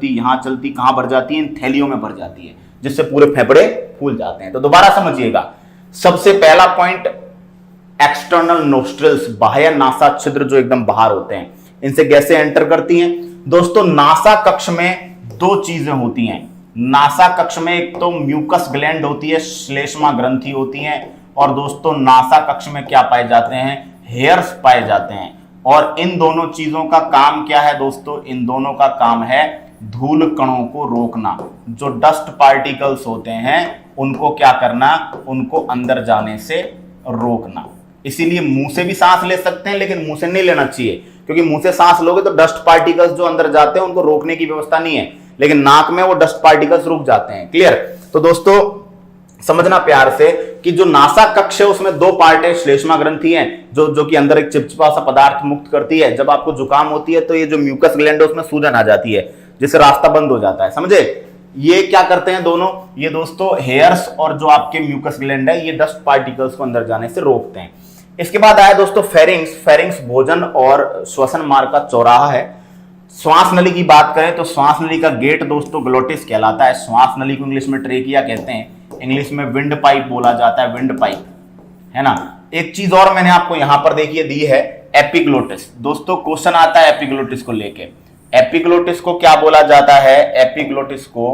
यहां चलती कहां भर जाती है, इन थैलियों में भर जाती है, जिससे पूरे फेफड़े फूल जाते हैं। तो दोबारा समझिएगा, सबसे पहला पॉइंट एक्सटर्नल नोस्ट्रिल्स, बाह्य नासा छिद्र जो एकदम बाहर होते हैं, इनसे गैसें एंटर करती हैं। दोस्तों नासा कक्ष में दो चीजें होती हैं। नासा कक्ष में एक तो म्यूकस ग्लैंड होती है, श्लेष्मा ग्रंथि होती है, और दोस्तों नासा कक्ष में क्या पाए जाते हैं, हेयर्स पाए जाते हैं। और इन दोनों चीजों का काम क्या है दोस्तों, इन दोनों का काम है धूल कणों को रोकना। जो डस्ट पार्टिकल्स होते हैं उनको क्या करना, उनको अंदर जाने से रोकना। इसीलिए मुंह से भी सांस ले सकते हैं, लेकिन मुंह से नहीं लेना चाहिए, क्योंकि मुंह से सांस लोगे तो डस्ट पार्टिकल्स जो अंदर जाते हैं उनको रोकने की व्यवस्था नहीं है, लेकिन नाक में वो डस्ट पार्टिकल्स रुक जाते हैं। क्लियर? तो दोस्तों समझना प्यार से कि जो नासा कक्ष है उसमें दो पार्ट है, श्लेष्मा ग्रंथि है जो कि अंदर एक चिपचिपा सा पदार्थ मुक्त करती है। जब आपको जुकाम होती है तो ये जो म्यूकस ग्लैंड है उसमें सूजन आ जाती है, जिससे रास्ता बंद हो जाता है। समझे? ये क्या करते हैं दोनों, ये दोस्तों हेयर्स और जो आपके म्यूकस ग्लैंड है ये डस्ट पार्टिकल्स को अंदर जाने से रोकते हैं। इसके बाद आया दोस्तों फेरिंग्स। फेरिंग्स भोजन और श्वसन मार्ग का चौराहा है। श्वास नली की बात करें तो श्वास नली का गेट दोस्तों ग्लोटिस कहलाता है। श्वास नली को इंग्लिश में ट्रेकिया कहते हैं, इंग्लिश में विंड पाइप बोला जाता है, विंड पाइप, है ना। एक चीज और मैंने आपको यहां पर देखिए दी है, एपिग्लोटिस। दोस्तों क्वेश्चन आता है एपिग्लोटिस को लेके। एपिग्लोटिस को क्या बोला जाता है, एपिग्लोटिस को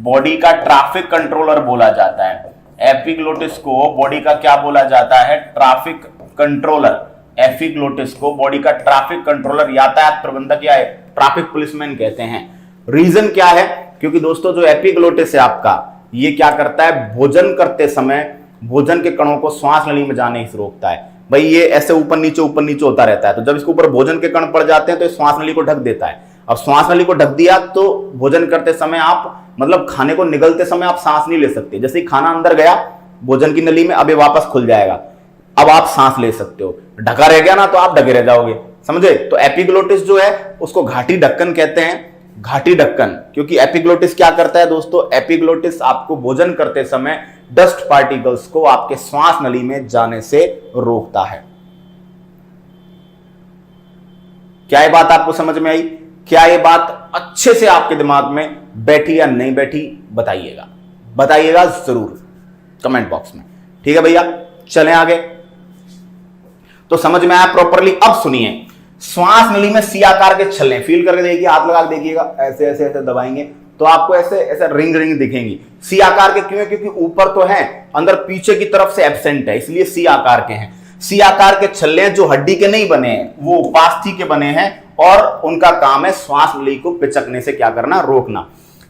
बॉडी का ट्रैफिक कंट्रोलर बोला जाता है। एपिग्लोटिस को बॉडी का क्या बोला जाता है, ट्रैफिक कंट्रोलर। एपिग्लोटिस को बॉडी का ट्रैफिक कंट्रोलर, यातायात प्रबंधक या ट्रैफिक पुलिसमैन कहते हैं। रीजन क्या है, क्योंकि दोस्तों जो एपिग्लोटिस है आपका, ये क्या करता है, भोजन करते समय भोजन के कणों को श्वास नली में जाने से रोकता है। भाई ये ऐसे ऊपर नीचे होता रहता है, तो जब इसके ऊपर भोजन के कण पड़ जाते हैं तो श्वास नली को ढक देता है। अब श्वास नली को ढक दिया तो भोजन करते समय आप, मतलब खाने को निगलते समय आप सांस नहीं ले सकते। जैसे ही खाना अंदर गया भोजन की नली में, अब ये वापस खुल जाएगा, अब आप सांस ले सकते हो। ढका रह गया ना तो आप ढके रह जाओगे। समझे? तो एपिग्लोटिस जो है उसको घाटी ढक्कन कहते हैं, घाटी ढक्कन। क्योंकि एपिग्लोटिस क्या करता है दोस्तों, एपिग्लोटिस आपको भोजन करते समय डस्ट पार्टिकल्स को आपके श्वास नली में जाने से रोकता है। क्या ये बात आपको समझ में आई? क्या ये बात अच्छे से आपके दिमाग में बैठी या नहीं बैठी, बताइएगा, बताइएगा जरूर कमेंट बॉक्स में। ठीक है भैया, चलें आगे। तो समझ में आया प्रॉपरली? अब सुनिए, श्वास नली में सी आकार के छल्ले, फील करके देखिए, हाथ लगा के देखिएगा, ऐसे ऐसे ऐसे दबाएंगे तो आपको ऐसे ऐसे रिंग रिंग दिखेंगी। सी आकार के क्यों है? क्योंकि ऊपर तो है, अंदर पीछे की तरफ से एब्सेंट है, इसलिए सी आकार के हैं। सी आकार के छल्ले जो हड्डी के नहीं बने हैं, वो उपास्थि के बने हैं, और उनका काम है श्वास नली को पिचकने से क्या करना, रोकना।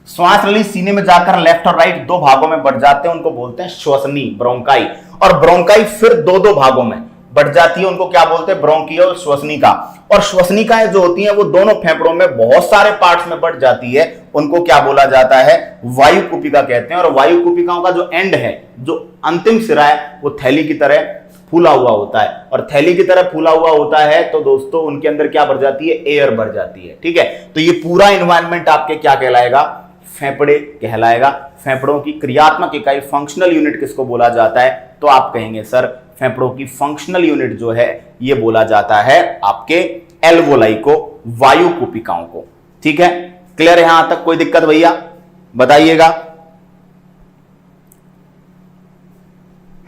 श्वास नली सीने में जाकर लेफ्ट और राइट दो भागों में बढ़ जाते हैं, उनको बोलते हैं श्वसनी, ब्रोंकाई। और ब्रोंकाई फिर दो दो भागों में, बढ़ जाती है, उनको क्या बोलते हैं, ब्रोंकिया और श्वसनिका। और श्वसनिकाएं जो होती हैं वो दोनों फेफड़ों में बहुत सारे पार्ट्स में बढ़ जाती है, उनको क्या बोला जाता है, वायु कुपिका कहते हैं। और वायु कुपिकाओं का जो एंड है, जो अंतिम सिरा है, वो थैली की तरह फूला हुआ होता है। और थैली की तरह फूला हुआ होता है तो दोस्तों उनके अंदर क्या बढ़ जाती है, एयर बढ़ जाती है। ठीक है, तो ये पूरा इन्वायरमेंट आपके क्या कहलाएगा, फेफड़े कहलाएगा। फेफड़ों की क्रियात्मक इकाई फंक्शनल यूनिट किसको बोला जाता है, तो आप कहेंगे सर फेफड़ों की फंक्शनल यूनिट जो है ये बोला जाता है आपके एल्वोलाई को, वायु कुपिकाओं को। ठीक है, क्लियर है यहां तक, कोई दिक्कत भैया बताइएगा,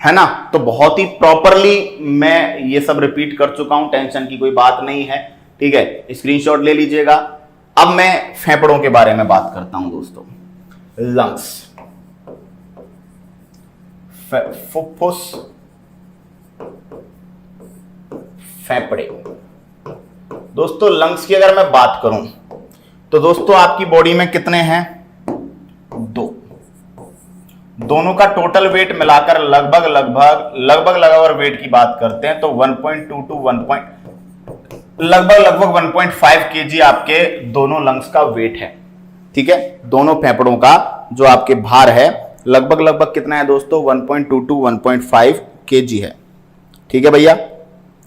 है ना। तो बहुत ही प्रॉपरली मैं ये सब रिपीट कर चुका हूं, टेंशन की कोई बात नहीं है। ठीक है, स्क्रीनशॉट ले लीजिएगा। अब मैं फेफड़ों के बारे में बात करता हूं दोस्तों। लंग्स, फुफ्फुस, फेफड़े। दोस्तों लंग्स की अगर मैं बात करूं तो दोस्तों आपकी बॉडी में कितने हैं, दो। दोनों का टोटल वेट मिलाकर लगभग वेट की बात करते हैं तो 1.2 टू लगभग 1.5 केजी आपके दोनों लंग्स का वेट है। ठीक है, दोनों फेफड़ों का जो आपके भार है लगभग कितना है दोस्तों, 1.2 टू 1.5 केजी है। ठीक है भैया।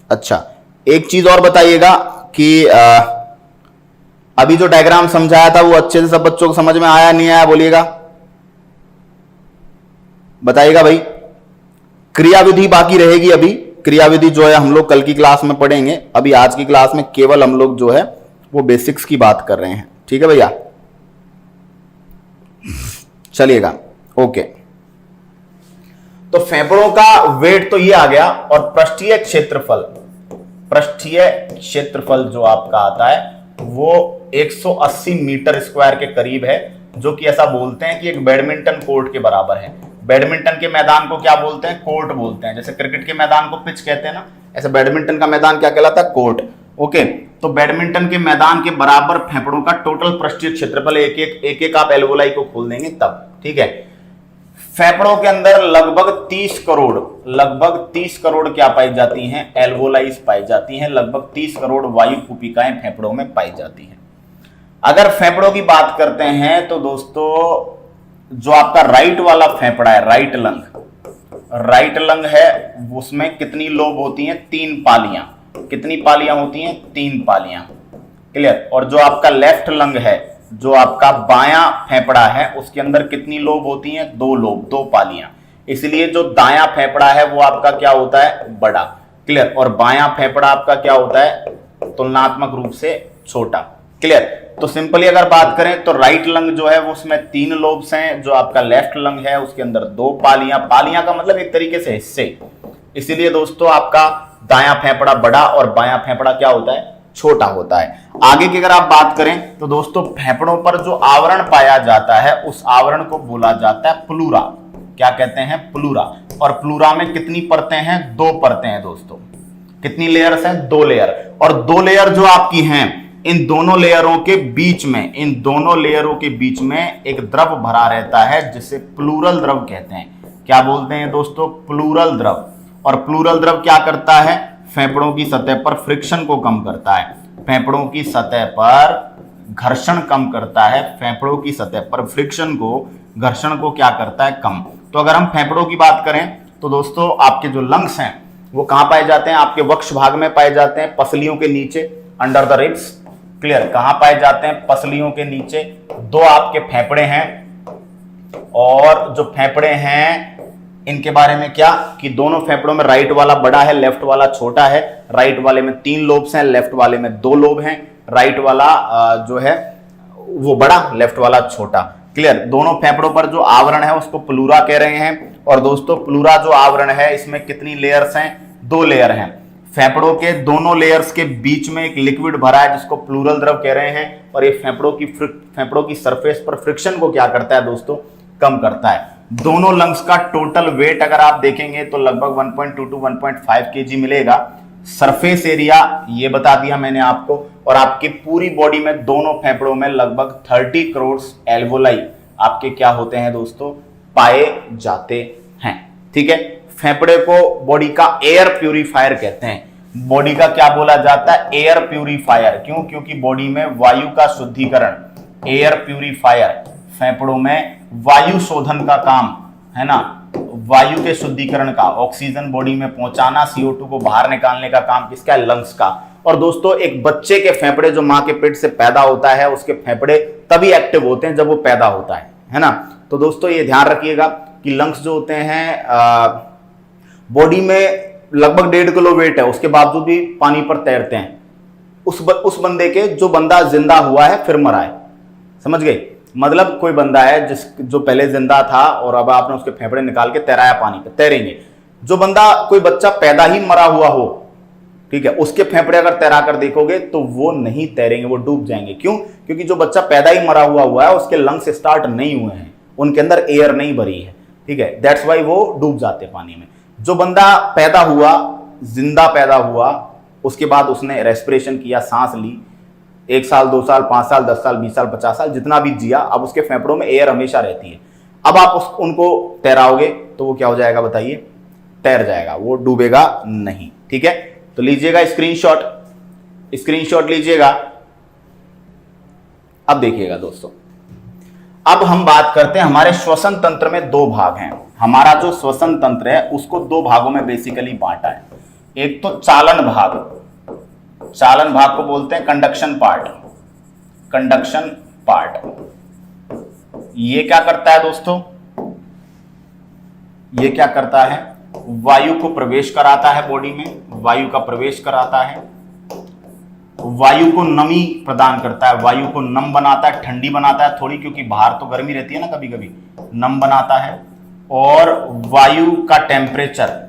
अच्छा, एक चीज और बताइएगा कि अभी जो डायग्राम समझाया था वो अच्छे से सब बच्चों को समझ में आया नहीं आया, बोलिएगा, बताइएगा भाई। क्रियाविधि बाकी रहेगी, अभी क्रियाविधि जो है हम लोग कल की क्लास में पढ़ेंगे, अभी आज की क्लास में केवल हम लोग जो है वो बेसिक्स की बात कर रहे हैं। ठीक है भैया, चलिएगा, ओके। तो फेफड़ों का वेट तो ये आ गया, और पृष्ठीय क्षेत्रफल जो आपका आता है वो 180 मीटर स्क्वायर के करीब है, जो कि ऐसा बोलते हैं कि एक बैडमिंटन कोर्ट के बराबर है। बैडमिंटन के मैदान को क्या बोलते हैं, कोर्ट बोलते हैं। जैसे क्रिकेट के मैदान को पिच कहते हैं ना, ऐसे बैडमिंटन का मैदान क्या कहलाता है, कोर्ट। ओके, तो बैडमिंटन के मैदान के बराबर फेफड़ों का टोटल पृष्ठीय क्षेत्रफल, एक आप एल्वोलाई को खोल देंगे तब। ठीक है, फेफड़ों के अंदर लगभग 30 करोड़ क्या पाई जाती हैं, एल्वोलाइज पाई जाती हैं। लगभग 30 करोड़ वायु कुपिकाएं फेफड़ों में पाई जाती हैं। अगर फेफड़ों की बात करते हैं तो दोस्तों जो आपका राइट वाला फेफड़ा है, राइट लंग है, उसमें कितनी लोब होती हैं, 3 पालियां। कितनी पालियां होती हैं, 3 पालियां। क्लियर। और जो आपका लेफ्ट लंग है, जो आपका बायां फेफड़ा है, उसके अंदर कितनी लोब होती हैं, 2 लोब, 2 पालियां। इसलिए जो दायां फेफड़ा है वो आपका क्या होता है, बड़ा। क्लियर। और बायां फेफड़ा आपका क्या होता है, तुलनात्मक रूप से छोटा। क्लियर। तो सिंपली अगर बात करें तो राइट लंग जो है वो उसमें 3 लोब्स हैं, जो आपका लेफ्ट लंग है उसके अंदर 2 पालियां। पालियां का मतलब एक तरीके से हिस्से। इसीलिए दोस्तों आपका दायां फेफड़ा बड़ा और बायां फेफड़ा क्या होता है, छोटा होता है। आगे की अगर आप बात करें तो दोस्तों फेफड़ों पर जो आवरण पाया जाता है उस आवरण को बोला जाता है प्लूरा। क्या कहते हैं, प्लूरा। और प्लूरा में कितनी परतें हैं, 2 परतें हैं दोस्तों। कितनी लेयर्स हैं, 2 लेयर। और 2 लेयर जो आपकी हैं, इन दोनों लेयरों के बीच में एक द्रव भरा रहता है जिसे प्लूरल द्रव कहते हैं। क्या बोलते हैं दोस्तों, प्लूरल द्रव। और प्लूरल द्रव क्या करता है, फेफड़ों की सतह पर फ्रिक्शन को कम करता है। फेफड़ों की सतह पर घर्षण कम करता है। फेफड़ों की सतह पर फ्रिक्शन को, घर्षण को क्या करता है, कम। तो अगर हम फेफड़ों की बात करें तो दोस्तों आपके जो लंग्स हैं वो कहां पाए जाते हैं, आपके वक्ष भाग में पाए जाते हैं, पसलियों के नीचे, अंडर द रिब्स। क्लियर। कहां पाए जाते हैं, पसलियों के नीचे। 2 आपके फेफड़े हैं, और जो फेफड़े हैं इनके बारे में क्या, कि दोनों फेफड़ों में राइट वाला बड़ा है, लेफ्ट वाला छोटा है। राइट वाले में 3 लोब्स हैं, लेफ्ट वाले में 2 लोब हैं। राइट वाला जो है वो बड़ा, लेफ्ट वाला छोटा। क्लियर। दोनों फेफड़ों पर जो आवरण है उसको प्लूरा कह रहे हैं। और दोस्तों प्लूरा जो आवरण है इसमें कितनी लेयर्स हैं, 2 लेयर हैं। फेफड़ों के दोनों लेयर्स के बीच में एक लिक्विड भरा है जिसको प्लूरल द्रव कह रहे हैं। और ये फेफड़ों की सरफेस पर फ्रिक्शन को क्या करता है दोस्तों, कम करता है। दोनों लंग्स का टोटल वेट अगर आप देखेंगे तो लगभग 1.2 टू 1.5 केजी मिलेगा। सरफेस एरिया ये बता दिया मैंने आपको। और आपकी पूरी बॉडी में दोनों फेफड़ों में लगभग 30 करोड़ एल्वोलाई आपके क्या होते हैं दोस्तों, पाए जाते हैं। ठीक है। फेफड़े को बॉडी का एयर प्यूरिफायर कहते हैं। बॉडी का क्या बोला जाता है? Air purifier. क्यों? क्योंकि बॉडी में वायु का शुद्धिकरण, एयर प्यूरिफायर, फेफड़ों में वायु शोधन का काम है ना, वायु के शुद्धिकरण का, ऑक्सीजन बॉडी में पहुंचाना, CO2 को बाहर निकालने का काम किसका है? लंग्स का। और दोस्तों एक बच्चे के फेफड़े जो मां के पेट से पैदा होता है, उसके फेफड़े तभी एक्टिव होते हैं जब वो पैदा होता है ना। तो दोस्तों ये ध्यान रखिएगा कि लंग्स जो होते हैं बॉडी में लगभग 1.5 किलो वेट है, उसके बावजूद भी पानी पर तैरते हैं। उस बंदे के जो बंदा जिंदा हुआ है फिर मरा है, समझ गए? मतलब कोई बंदा है जो पहले जिंदा था और अब आपने उसके फेफड़े निकाल के तैराया पानी पे, तैरेंगे। जो बंदा, कोई बच्चा पैदा ही मरा हुआ हो, ठीक है, उसके फेफड़े अगर तैरा कर देखोगे तो वो नहीं तैरेंगे, वो डूब जाएंगे। क्यों? क्योंकि जो बच्चा पैदा ही मरा हुआ है उसके लंग्स स्टार्ट नहीं हुए हैं, उनके अंदर एयर नहीं भरी है, ठीक है, दैट्स वाई वो डूब जाते पानी में। जो बंदा पैदा हुआ, जिंदा पैदा हुआ, उसके बाद उसने रेस्पिरेशन किया, सांस ली, 1 साल 2 साल 5 साल 10 साल 20 साल 50 साल जितना भी जिया, अब उसके फेफड़ों में एयर हमेशा रहती है। अब आप उनको तैराओगे तो वो क्या हो जाएगा बताइए? तैर जाएगा, वो डूबेगा नहीं, ठीक है। तो लीजिएगा स्क्रीनशॉट लीजिएगा। अब देखिएगा दोस्तों, अब हम बात करते हैं, हमारे श्वसन तंत्र में 2 भाग हैं। हमारा जो श्वसन तंत्र है उसको 2 भागों में बेसिकली बांटा है। एक तो चालन भाग, चालन भाग को बोलते हैं कंडक्शन पार्ट। कंडक्शन पार्ट ये क्या करता है दोस्तों? ये क्या करता है? वायु को प्रवेश कराता है बॉडी में, वायु का प्रवेश कराता है, वायु को नमी प्रदान करता है, वायु को नम बनाता है, ठंडी बनाता है थोड़ी, क्योंकि बाहर तो गर्मी रहती है ना कभी कभी, नम बनाता है। और वायु का टेम्परेचर,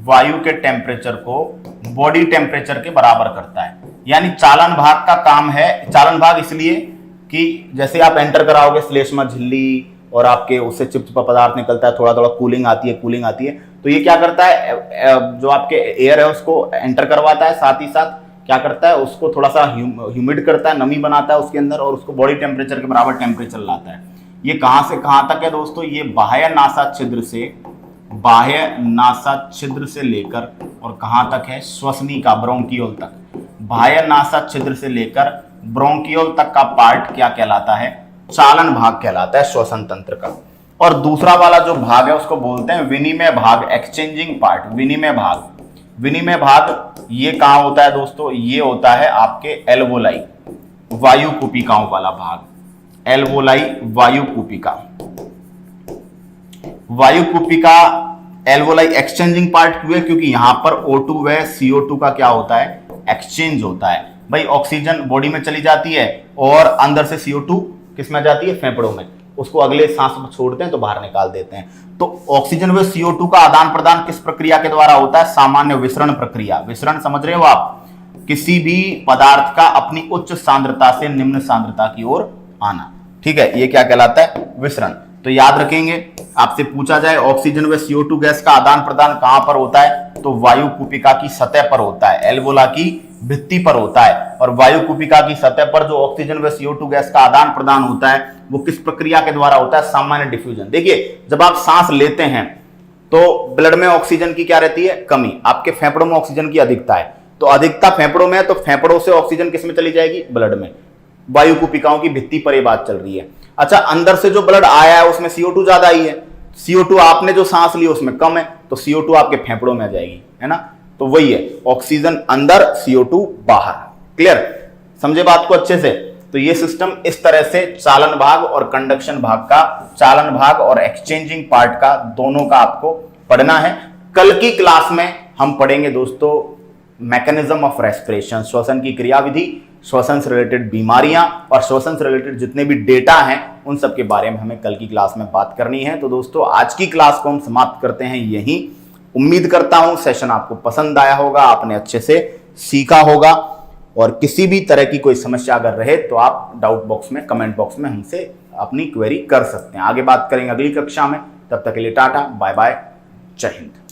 वायु के टेम्परेचर को बॉडी टेम्परेचर के बराबर करता है। यानी चालन भाग का काम है, चालन भाग इसलिए कि जैसे आप एंटर कराओगे श्लेष्मा झिल्ली और आपके उससे चिपचिपा पदार्थ निकलता है, थोड़ा थोड़ा कूलिंग आती है, तो ये क्या करता है? जो आपके एयर है उसको एंटर करवाता है, साथ ही साथ क्या करता है? उसको थोड़ा सा ह्यूमिड करता है, नमी बनाता है उसके अंदर, और उसको बॉडी टेम्परेचर के बराबर टेम्परेचर लाता है। ये कहां से कहां तक है दोस्तों? ये बाह्य नासा छिद्र से लेकर और कहां तक है? श्वसनिका, ब्रोंकियोल तक। बाह्य नासा छिद्र से लेकर ब्रोंकियोल तक का पार्ट क्या कहलाता है? चालन भाग कहलाता है श्वसन तंत्र का। और दूसरा वाला जो भाग है उसको बोलते हैं विनिमय भाग, एक्सचेंजिंग पार्ट। विनिमय भाग ये कहां होता है दोस्तों? ये होता है आपके एल्वोलाई, वायु कूपिकाओं वाला भाग। एल्वोलाई वायु कूपिका, वायु कूपिका एल्वोलाई एक्सचेंजिंग पार्ट क्यों है? क्योंकि यहां पर O2 व CO2 का क्या होता है? एक्सचेंज होता है। भाई ऑक्सीजन बॉडी में चली जाती है और अंदर से CO2 किस में जाती है? फेफड़ों में, उसको अगले सांस में छोड़ते हैं तो बाहर निकाल देते हैं। तो ऑक्सीजन व CO2 का आदान प्रदान किस प्रक्रिया के द्वारा होता है? सामान्य विसरण प्रक्रिया। विसरण समझ रहे हो आप? किसी भी पदार्थ का अपनी उच्च सांद्रता से निम्न सांद्रता की ओर आना, ठीक है, ये क्या कहलाता है? विसरण। तो याद रखेंगे, आपसे पूछा जाए ऑक्सीजन व CO2 गैस का आदान प्रदान कहां पर होता है? तो वायु कूपिका की सतह पर होता है, एल्वोला की भित्ति पर होता है। और वायु कूपिका की सतह पर जो ऑक्सीजन व CO2 गैस का आदान प्रदान होता है वो किस प्रक्रिया के द्वारा होता है? सामान्य डिफ्यूजन। देखिए, जब आप सांस लेते हैं तो ब्लड में ऑक्सीजन की क्या रहती है? कमी। आपके फेफड़ों में ऑक्सीजन की अधिकता है, तो अधिकता फेफड़ों में है, तो फेफड़ों से ऑक्सीजन किस में चली जाएगी? ब्लड में। वायु कूपिकाओं की भित्ति पर यह बात चल रही है। अच्छा, अंदर से जो ब्लड आया है उसमें CO2 ज्यादा आई है, CO2 आपने जो सांस ली उसमें कम है, तो CO2 आपके फेफड़ों में आ जाएगी, है ना। तो वही है, ऑक्सीजन अंदर, CO2 बाहर। क्लियर? समझे बात को अच्छे से? तो ये सिस्टम इस तरह से चालन भाग और कंडक्शन भाग का, चालन भाग और एक्सचेंजिंग पार्ट का, दोनों का आपको पढ़ना है। कल की क्लास में हम पढ़ेंगे दोस्तों मैकेनिज्म ऑफ रेस्पिरेशन, श्वसन की क्रियाविधि, श्वसन से रिलेटेड बीमारियां और श्वसन से रिलेटेड जितने भी डेटा हैं उन सब के बारे में हमें कल की क्लास में बात करनी है। तो दोस्तों आज की क्लास को हम समाप्त करते हैं यहीं। उम्मीद करता हूं सेशन आपको पसंद आया होगा, आपने अच्छे से सीखा होगा, और किसी भी तरह की कोई समस्या अगर रहे तो आप डाउट बॉक्स में, कमेंट बॉक्स में हमसे अपनी क्वेरी कर सकते हैं। आगे बात करेंगे अगली कक्षा में, तब तक के लिए टाटा, बाय बाय, जय हिंद।